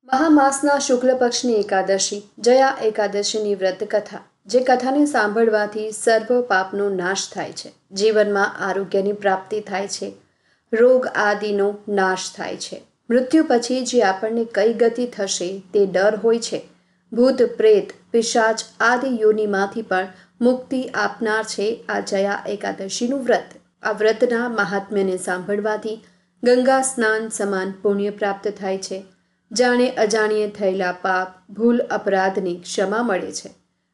મહામાસના શુક્લ પક્ષની એકાદશી જયા એકાદશીની વ્રત કથા, જે કથાને સાંભળવાથી સર્વ પાપનો નાશ થાય છે, જીવનમાં આરોગ્યની પ્રાપ્તિ થાય છે, રોગ આદિનો નાશ થાય છે, મૃત્યુ પછી જે આપણને કઈ ગતિ થશે તે ડર હોય છે, ભૂત પ્રેત પિશાચ આદિ યોનિમાંથી પણ મુક્તિ આપનાર છે આ જયા એકાદશીનું વ્રત. આ વ્રતના મહાત્મ્યને સાંભળવાથી ગંગા સ્નાન સમાન પુણ્ય પ્રાપ્ત થાય છે. જાણે અજાણ્યે થયેલા પાપ ભૂલ અપરાધની ક્ષમા મળે છે.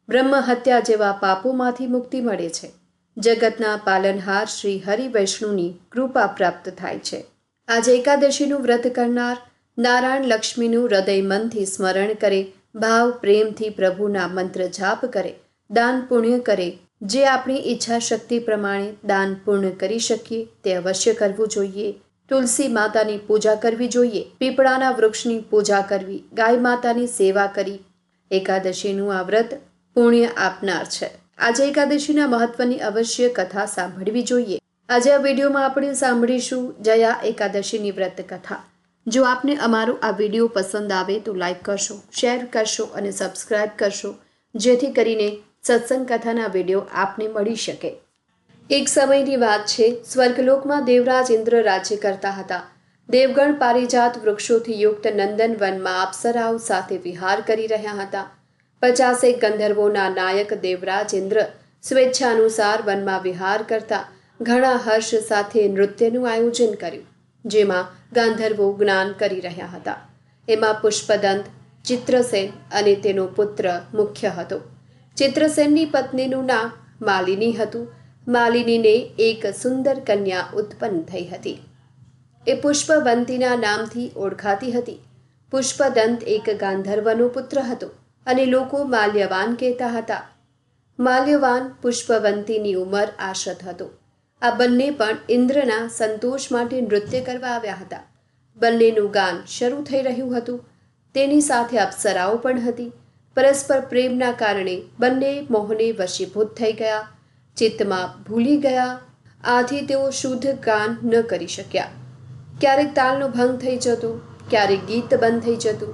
બ્રહ્મ હત્યા જેવા પાપોમાંથી મુક્તિ મળે છે. જગતના પાલનહાર શ્રી હરિ વૈષ્ણુની કૃપા પ્રાપ્ત થાય છે. આજે એકાદશીનું વ્રત કરનાર નારાયણ લક્ષ્મીનું હૃદય મનથી સ્મરણ કરે, ભાવ પ્રેમથી પ્રભુના મંત્ર જાપ કરે, દાન પુણ્ય કરે. જે આપણી ઈચ્છા શક્તિ પ્રમાણે દાન પૂર્ણ કરી શકીએ તે અવશ્ય કરવું જોઈએ. તુલસી માતાની પૂજા કરવી જોઈએ, પીપળાના વૃક્ષની પૂજા કરવી, ગાય માતાની સેવા કરી. એકાદશીનું આ વ્રત પુણ્ય આપનાર છે. આજે એકાદશીના મહત્વની અવશ્ય કથા સાંભળવી જોઈએ. આજે આ વિડીયોમાં આપણે સાંભળીશું જયા એકાદશીની વ્રત કથા. જો આપને અમારો આ વિડીયો પસંદ આવે તો લાઈક કરશો, શેર કરશો અને સબસ્ક્રાઇબ કરશો, જેથી કરીને સત્સંગ કથાના વિડીયો આપને મળી શકે. એક સમયની વાત છે. સ્વર્ગલોકમાં દેવરાજ ઇન્દ્ર રાજ્ય કરતા હતા. દેવગણ પારિજાત વૃક્ષોથી યુક્ત નંદનવનમાં અપ્સરાઓ સાથે વિહાર કરી રહ્યા હતા. 50 ગંધર્વોના નાયક દેવરાજ ઇન્દ્ર સ્વેચ્છાનુસાર વનમાં વિહાર કરતા ઘણા હર્ષ સાથે નૃત્યનું આયોજન કર્યું, જેમાં ગાંધર્વો જ્ઞાન કરી રહ્યા હતા. એમાં પુષ્પદંત, ચિત્રસેન અને તેનો પુત્ર મુખ્ય હતો. ચિત્રસેનની પત્નીનું નામ માલિની હતું. માલિનીને એક સુંદર કન્યા ઉત્પન્ન થઈ હતી. એ પુષ્પવંતીના નામથી ઓળખાતી હતી. પુષ્પદંત એક ગાંધર્વનો પુત્ર હતો અને લોકો માલ્યવાન કહેતા હતા. માલ્યવાન પુષ્પવંતીની ઉંમર આશત હતો. આ બંને પણ ઇન્દ્રના સંતોષ માટે નૃત્ય કરવા આવ્યા હતા. બંનેનું ગાન શરૂ થઈ રહ્યું હતું. તેની સાથે અપ્સરાઓ પણ હતી. પરસ્પર પ્રેમના કારણે બંને મોહને વશીભૂત થઈ ગયા, ચિત્તમાં ભૂલી ગયા. આથી તેઓ શુદ્ધ ગાન ન કરી શક્યા. ક્યારેક તાલનો ભંગ થઈ જતો, ક્યારેક ગીત બંધ થઈ જતું.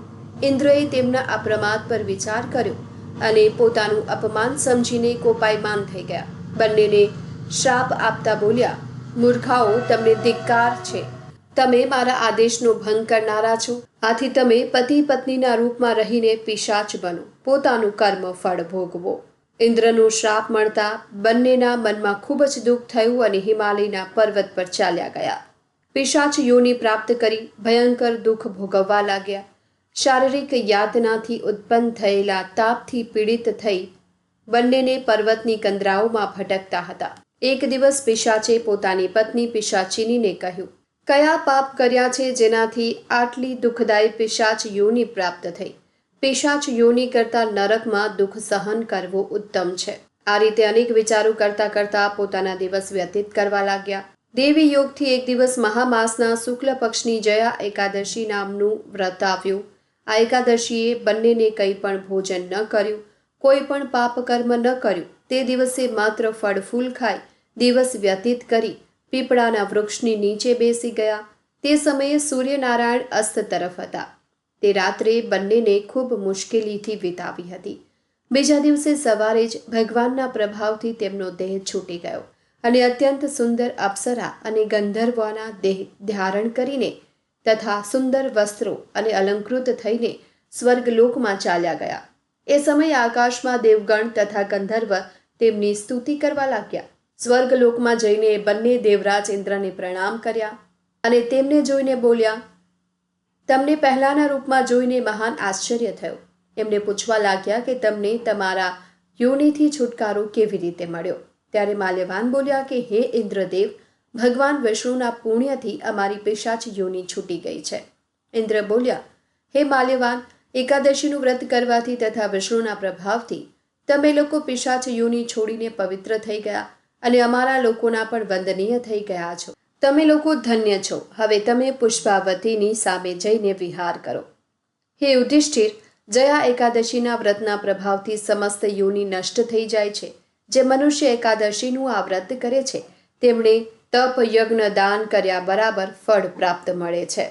ઇન્દ્રએ તેમના આ પ્રમાદ પર વિચાર કર્યો અને પોતાનું અપમાન સમજીને કોપાયમાન થઈ ગયા. બંનેને શ્રાપ આપતા બોલ્યા, મૂર્ખાઓ, તમને ધિક્કાર છે. તમે મારા આદેશનો ભંગ કરનારા છો. આથી તમે પતિ પત્નીના રૂપમાં રહીને પિશાચ બનો, પોતાનું કર્મ ફળ ભોગવો. ઇન્દ્રનો શ્રાપ મળતા બંનેના મનમાં ખૂબ જ દુઃખ થયું અને હિમાલયના પર્વત પર ચાલ્યા ગયા. પિશાચ યોનિ પ્રાપ્ત કરી ભયંકર દુઃખ ભોગવવા લાગ્યા. શારીરિક યાતનાથી ઉત્પન્ન થયેલા તાપથી પીડિત થઈ બંનેને પર્વતની કંદરાઓમાં ભટકતા હતા. એક દિવસ પિશાચે પોતાની પત્ની પિશાચિનીને કહ્યું, કયા પાપ કર્યા છે જેનાથી આટલી દુઃખદાયી પિશાચ યોનિ પ્રાપ્ત થઈ? પિશાચ યોનિ કરતા નરકમાં દુઃખ સહન કરવું ઉત્તમ છે. આ રીતે અનેક વિચારો કરતા કરતા પોતાના દિવસ વ્યતીત કરવા લાગ્યા. દેવી યોગથી એક દિવસ મહામાસના શુક્લ પક્ષની જયા એકાદશી નામનું વ્રત આવ્યું. આ એકાદશીએ બંનેને કંઈ પણ ભોજન ન કર્યું, કોઈ પણ પાપ કર્મ ન કર્યું. તે દિવસે માત્ર ફળ ફૂલ ખાઈ દિવસ વ્યતીત કરી પીપળાના વૃક્ષની નીચે બેસી ગયા. તે સમયે સૂર્યનારાયણ અસ્ત તરફ હતા. તે રાત્રે બંનેને ખૂબ મુશ્કેલીથી વિતાવી હતી. બીજા દિવસે સવારે જ ભગવાનના પ્રભાવથી તેમનો દેહ છૂટી ગયો અને અત્યંત સુંદર અપ્સરા અને ગંધર્વોના દેહ ધારણ કરીને તથા સુંદર વસ્ત્રો અને અલંકૃત થઈને સ્વર્ગલોકમાં ચાલ્યા ગયા. એ સમયે આકાશમાં દેવગણ તથા ગંધર્વ તેમની સ્તુતિ કરવા લાગ્યા. સ્વર્ગલોકમાં જઈને બંને દેવરાજ ઇન્દ્રને પ્રણામ કર્યા અને તેમને જોઈને બોલ્યા, તમને પહેલાના રૂપમાં જોઈને મહાન આશ્ચર્ય થયો. એમને પૂછવા લાગ્યા કે તમને તમારા યોનિથી છુટકારો કેવી રીતે મળ્યો? ત્યારે માલ્યવાન બોલ્યા કે હે ઇન્દ્રદેવ, ભગવાન વિષ્ણુના પુણ્યથી અમારી પિશાચ યોનિ છૂટી ગઈ છે. ઇન્દ્ર બોલ્યા, હે માલ્યવાન, એકાદશીનું વ્રત કરવાથી તથા વિષ્ણુના પ્રભાવથી તમે લોકો પિશાચ યોનિ છોડીને પવિત્ર થઈ ગયા અને અમારા લોકોના પણ વંદનીય થઈ ગયા છો. તમે લોકો ધન્ય છો. હવે તમે પુષ્પાવતીની સામે જઈને વિહાર કરો. હે યુધિષ્ઠિર, જયા એકાદશીના વ્રતના પ્રભાવથી સમસ્ત યોનિ નષ્ટ થઈ જાય છે. જે મનુષ્ય એકાદશીનું આ વ્રત કરે છે તેમણે તપ યજ્ઞ દાન કર્યા બરાબર ફળ પ્રાપ્ત મળે છે.